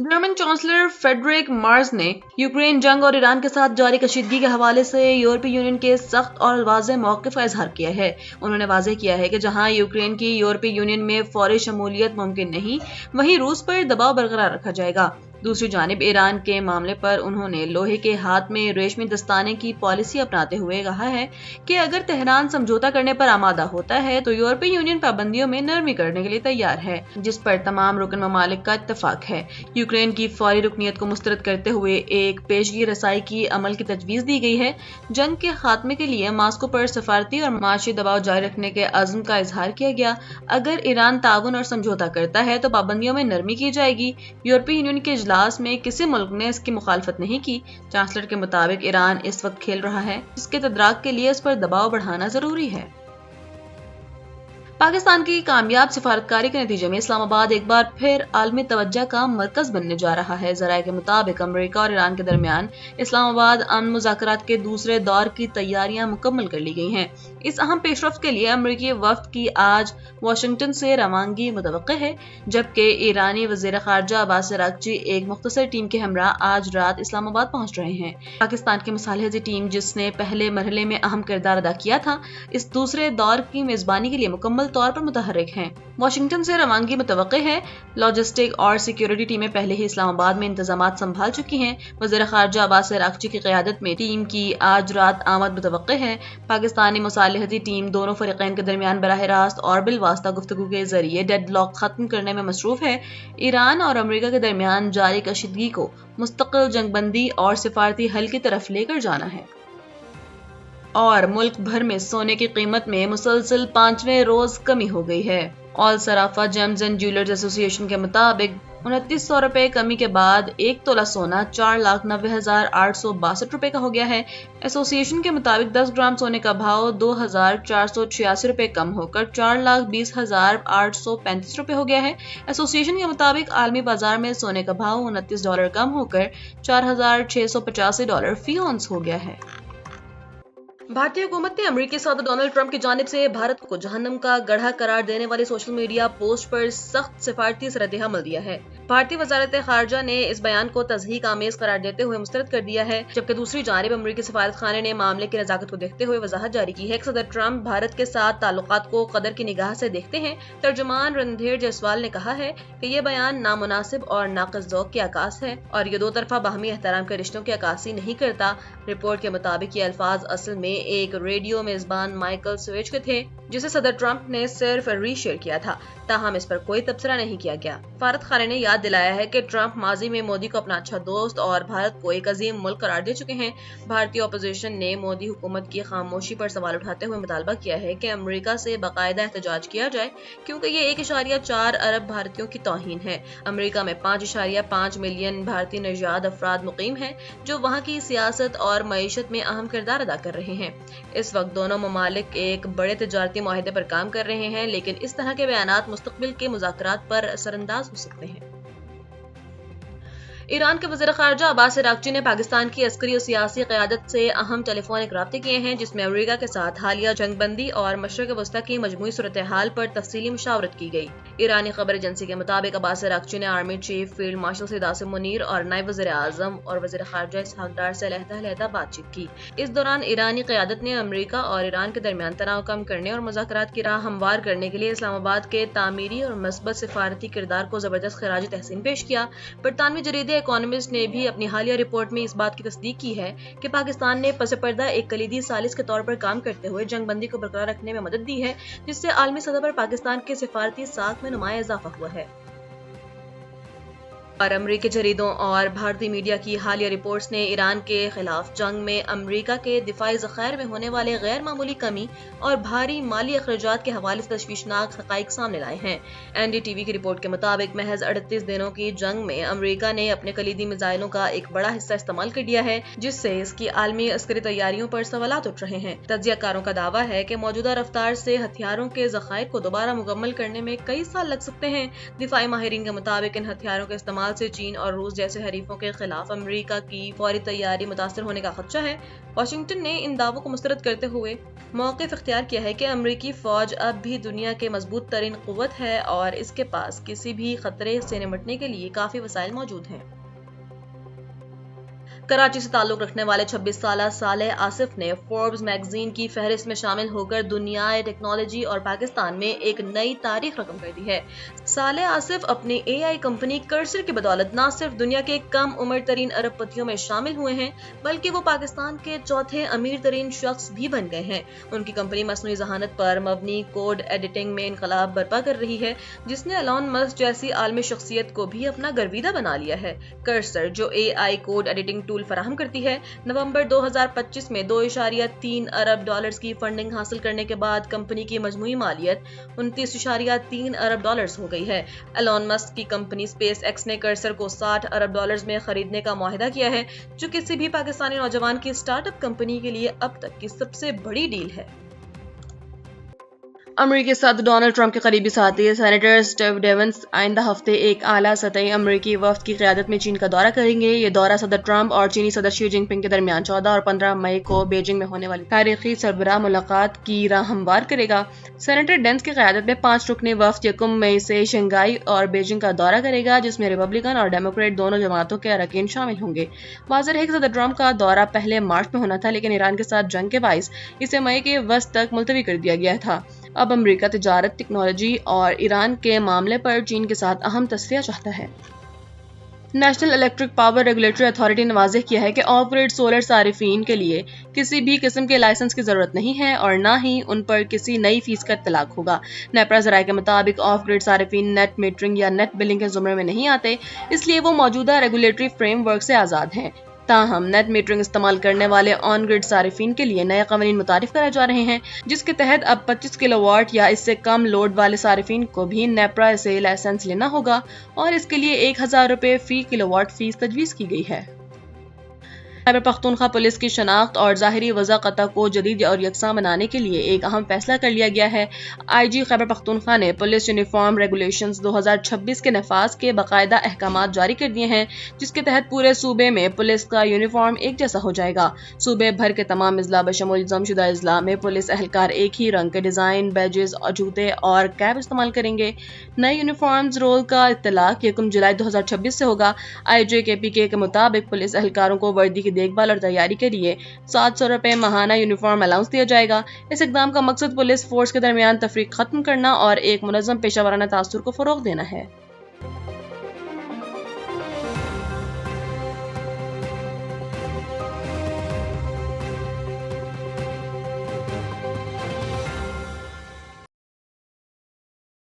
German chancellor Frederick मार्ज ने Ukraine जंग और ईरान के साथ जारी कशीदगी के हवाले से यूरोपीय यूनियन के सख्त और वाज़ेह मौक़िफ़ का इज़हार किया है। उन्होंने वाज़ेह किया है कि जहां यूक्रेन की यूरोपीय यूनियन में फौरी शमूलियत मुमकिन नहीं, वहीं रूस पर दबाव बरकरार रखा जाएगा। दूसरी जानिब ईरान के मामले पर उन्होंने लोहे के हाथ में रेशमी दस्ताने की पॉलिसी अपनाते हुए कहा है कि अगर तेहरान समझौता करने पर आमादा होता है तो यूरोपीय यूनियन पाबंदियों में नरमी करने के लिए तैयार है, जिस पर तमाम रुकन ममालिक का इत्तफाक है। यूक्रेन की फौरी रुकनीत को मुस्तरद करते हुए एक पेशगी रसाई की अमल की तजवीज़ दी गई है। जंग के खात्मे के लिए मास्को पर सफारती और माशी दबाव जारी रखने के अज़्म का इजहार किया गया। अगर ईरान ताउन और समझौता करता है तो पाबंदियों में नरमी की जाएगी। यूरोपीय यूनियन के इजलास में किसी मुल्क ने इसकी मुखालफत नहीं की। चांसलर के मुताबिक ईरान इस वक्त खेल रहा है जिसके तदराक के लिए इस पर दबाव बढ़ाना जरूरी है। पाकिस्तान की कामयाब सिफारतकारी के नतीजे में इस्लामाबाद एक बार फिर आलमी तवज्जो का मरकज बनने जा रहा है। ज़राए के मुताबिक अमेरिका और ईरान के दरमियान इस्लामाबाद अमन मुज़ाकरात के दूसरे दौर की तैयारियां मुकम्मल कर ली गई हैं। इस अहम पेशरफ्त के लिए अमेरिकी वफ्द की आज वाशिंगटन से रवानगी मुतवक्किल है, जबकि ईरानी वज़ीर ख़ारजा अब्बास अराग़ची एक मुख्तसर टीम के हमरा आज रात इस्लामाबाद पहुंच रहे हैं। पाकिस्तान की मुसालहती टीम, जिसने पहले मरहले में अहम किरदार अदा किया था, इस दूसरे दौर की मेजबानी के लिए मुकम्मल तौर पर मुतहर्रिक हैं। वाशिंगटन से रवानगी मुतवक्किल है। लॉजिस्टिक और सिक्योरिटी टीमें पहले ही इस्लामाबाद में इंतजामात संभाल चुकी हैं। वज़ीर ख़ारजा अब्बास अराग़ची की क़यादत में टीम की आज रात आमद मुतवक्किल है। पाकिस्तानी मुसालहती टीम दोनों फ़रीक़ैन के दरमियान बराह रास्त और बिलवास्ता गुफ्तगू के जरिए डेडलॉक खत्म करने में मसरूफ़ है। ईरान और अमेरिका के दरमियान जारी कशीदगी को मुस्तक़िल जंगबंदी और सिफारती हल की तरफ लेकर जाना है। और मुल्क भर में सोने की कीमत में मुसलसल 5वें रोज कमी हो गई है। All Sarafa James and jewellers association के मुताबिक 2900 रुपए कमी के बाद 1 तोला सोना 4,90,862 रुपए का हो गया है। एसोसिएशन के मुताबिक 10 ग्राम सोने का भाव 2,486 रुपए कम होकर 4,20,835 रुपए हो गया है। एसोसिएशन के मुताबिक आलमी बाजार में सोने का भाव $29 कम होकर $4,685 फी औंस हो गया है। भारतीय हुकूमत ने अमेरिकी सदर डोनाल्ड ट्रंप की जानिब से भारत को जहन्नम का गढ़ा करार देने वाली सोशल मीडिया पोस्ट पर सख्त सिफारती रद्द-ए-अमल दिया है। भारतीय वजारत खारजा ने इस बयान को तज़हीक आमेज करार देते हुए मुस्तरद कर दिया है, जबकि दूसरी जानिब अमेरिकी सफारत खाने ने मामले की नज़ाकत को देखते हुए वजाहत जारी की है कि सदर ट्रंप भारत के साथ ताल्लुकात को कदर की निगाह से देखते हैं। तर्जुमान रणधीर जायसवाल ने कहा है कि यह बयान नामुनासिब और नाक़िस ज़ौक़ की अक्कास है और ये दो तरफा बाहमी एहतराम के रिश्तों की अक्कासी नहीं करता। रिपोर्ट के मुताबिक ये अल्फाज असल में एक रेडियो मेजबान माइकल स्वेज के थे, जिसे सदर ट्रंप ने सिर्फ रीशेयर किया था, ताहम इस पर कोई तबसरा नहीं किया गया। सफारत खाने ने याद दिलाया है कि ट्रंप माजी में मोदी को अपना अच्छा दोस्त और भारत को एक अजीम मुल्क करार दे चुके हैं। भारतीय अपोजिशन ने मोदी हुकूमत की खामोशी पर सवाल उठाते हुए मुतालबा किया है कि अमेरिका से बाकायदा एहतजाज किया जाए, क्योंकि ये 1.4 अरब भारतीयों की तौहीन है। अमेरिका में 5.5 मिलियन भारतीय नौजवान अफराद मुकीम हैं, जो वहाँ की सियासत और मईशत में अहम किरदार अदा कर रहे हैं। इस वक्त दोनों ममालिक एक बड़े तिजारती मुआहदे पर काम कर रहे हैं, लेकिन इस तरह के बयानात मुस्तकबिल के मुज़ाकरात पर असरअंदाज हो सकते हैं। ईरान के वज़ीर ख़ारजा अब्बास अराग़ची ने पाकिस्तान की अस्करी और सियासी क़यादत से अहम टेलीफोनिक राब्ते किए हैं, जिसमें अमेरिका के साथ हालिया जंगबंदी और मशरिक़ वस्ता की मजमूई सूरत हाल पर तफसीली मुशावरत की गई। ईरानी खबर एजेंसी के मुताबिक अब्बास अराग़ची ने army chief field marshal Syed Asim Munir और नायब वज़ीर आज़म और वज़ीर ख़ारजा इसहाक़ डार से अलहदा बातचीत की। इस दौरान ईरानी क़यादत ने अमेरिका और ईरान के दरमियान तनाव कम करने और मुज़ाकरात की राह हमवार करने के लिए इस्लामाबाद के तामीरी और मस्बत सिफारती किरदार को ज़बरदस्त ख़िराज तहसीन पेश किया। बरतानवी जरीदे इकोनॉमिस्ट ने भी अपनी हालिया रिपोर्ट में इस बात की तस्दीक की है कि पाकिस्तान ने पस पर्दा एक कलीदी सालिस के तौर पर काम करते हुए जंगबंदी को बरकरार रखने में मदद दी है, जिससे आलमी सतह पर पाकिस्तान के सिफारती साख में नुमाया इजाफा हुआ है। और अमरीकी जरीदों और भारतीय मीडिया की हालिया रिपोर्ट्स ने ईरान के खिलाफ जंग में अमरीका के दिफाई ज़ख़ायर में होने वाले गैर मामूली कमी और भारी माली अखराजात के हवाले से तशवीशनाक हक़ाइक़ सामने लाए हैं। NDTV की रिपोर्ट के मुताबिक महज 38 दिनों की जंग में अमरीका ने अपने कलीदी मिसाइलों का एक बड़ा हिस्सा इस्तेमाल कर दिया है, जिससे इसकी आलमी अस्करी तैयारियों पर सवालात उठ रहे हैं। तज्ज़ियाकारों का दावा है कि मौजूदा रफ्तार से हथियारों के ज़ख़ायर को दोबारा मुकम्मल करने में कई साल लग सकते हैं। दिफाई माहिरीन के मुताबिक इन हथियारों के इस्तेमाल استعمال سے چین اور روس جیسے حریفوں کے خلاف امریکہ کی فوری تیاری متاثر ہونے کا خدشہ ہے۔ واشنگٹن نے ان دعووں کو مسترد کرتے ہوئے موقف اختیار کیا ہے کہ امریکی فوج اب بھی دنیا کے مضبوط ترین قوت ہے اور اس کے پاس کسی بھی خطرے سے نمٹنے کے لیے کافی وسائل موجود ہیں۔ کراچی سے تعلق رکھنے والے 26 سالہ صالح آصف نے فوربس میگزین کی فہرست میں شامل ہو کر دنیائے ٹیکنالوجی اور پاکستان میں ایک نئی تاریخ رقم کر دی ہے۔ صالح آصف اپنی اے آئی کمپنی کرسر کی بدولت نہ صرف دنیا کے کم عمر ترین ارب پتیوں میں شامل ہوئے ہیں بلکہ وہ پاکستان کے چوتھے امیر ترین شخص بھی بن گئے ہیں۔ ان کی کمپنی مصنوعی ذہانت پر مبنی کوڈ ایڈیٹنگ میں انقلاب برپا کر رہی ہے جس نے ایلون مسک جیسی عالمی شخصیت کو بھی اپنا گرویدہ بنا لیا ہے۔ کرسر جو اے آئی کوڈ ایڈیٹنگ ٹول فراہم کرتی ہے، نومبر 2025 میں $2.3 ارب کی فنڈنگ حاصل کرنے کے بعد کمپنی کی مجموعی مالیت $29.3 ارب ہو گئی ہے۔ ایلون مسک کی کمپنی سپیس ایکس نے کرسر کو $60 ارب میں خریدنے کا معاہدہ کیا ہے جو کسی بھی پاکستانی نوجوان کی اسٹارٹ اپ کمپنی کے لیے اب تک کی سب سے بڑی ڈیل ہے۔ امریکی صدر ڈونلڈ ٹرمپ کے قریبی ساتھی سینیٹر اسٹیو ڈیونس آئندہ ہفتے ایک اعلیٰ سطحی امریکی وفد کی قیادت میں چین کا دورہ کریں گے۔ یہ دورہ صدر ٹرمپ اور چینی صدر شی جن پنگ کے درمیان 14 اور 15 مئی کو بیجنگ میں ہونے والی تاریخی سربراہ ملاقات کی راہ ہموار کرے گا۔ سینیٹر ڈینس کی قیادت میں 5 رکنی وفد یکم مئی سے شنگھائی اور بیجنگ کا دورہ کرے گا جس میں ریپبلکن اور ڈیموکریٹ دونوں جماعتوں کے اراکین شامل ہوں گے۔ واضح ہے کہ صدر ٹرمپ کا دورہ پہلے مارچ میں ہونا تھا لیکن ایران کے ساتھ جنگ کے باعث اسے مئی کے وسط تک ملتوی کر دیا گیا تھا۔ اب امریکہ تجارت، ٹیکنالوجی اور ایران کے معاملے پر چین کے ساتھ اہم تصفیہ چاہتا ہے۔ National electric power regulatory authority نے واضح کیا ہے کہ آف گریڈ سولر صارفین کے لیے کسی بھی قسم کے لائسنس کی ضرورت نہیں ہے اور نہ ہی ان پر کسی نئی فیس کا اطلاق ہوگا۔ نیپرا ذرائع کے مطابق آف گریڈ صارفین نیٹ میٹرنگ یا نیٹ بلنگ کے زمرے میں نہیں آتے، اس لیے وہ موجودہ ریگولیٹری فریم ورک سے آزاد ہیں۔ تاہم نیٹ میٹرنگ استعمال کرنے والے آن گریڈ صارفین کے لیے نئے قوانین متعارف کرائے جا رہے ہیں جس کے تحت اب 25 کلو واٹ یا اس سے کم لوڈ والے صارفین کو بھی نیپرا سے لائسنس لینا ہوگا اور اس کے لیے $1000 فی کلو واٹ فیس تجویز کی گئی ہے۔ خیبر پختونخوا پولیس کی شناخت اور ظاہری وضاحت کو جدید اور یکساں بنانے کے لیے ایک اہم فیصلہ کر لیا گیا ہے۔ آئی جی خیبر پختونخوا نے پولیس یونیفارم ریگولیشنز 2026 کے نفاذ کے باقاعدہ احکامات جاری کر دیے ہیں جس کے تحت پورے صوبے میں پولیس کا یونیفارم ایک جیسا ہو جائے گا۔ صوبے بھر کے تمام اضلاع بشمول ضم شدہ اضلاع میں پولیس اہلکار ایک ہی رنگ کے ڈیزائن، بیجز، جوتے اور کیپ استعمال کریں گے۔ نئے یونیفارمز رول کا اطلاق 1 جولائی 2026 سے ہوگا۔ آئی جے کے پی کے مطابق پولیس اہلکاروں کو وردی کی دیکھ بھال اور تیاری کے لیے $700 ماہانہ یونیفارم الاؤنس دیا جائے گا۔ اس اقدام کا مقصد پولیس فورس کے درمیان تفریق ختم کرنا اور ایک منظم پیشہ ورانہ تاثر کو فروغ دینا ہے۔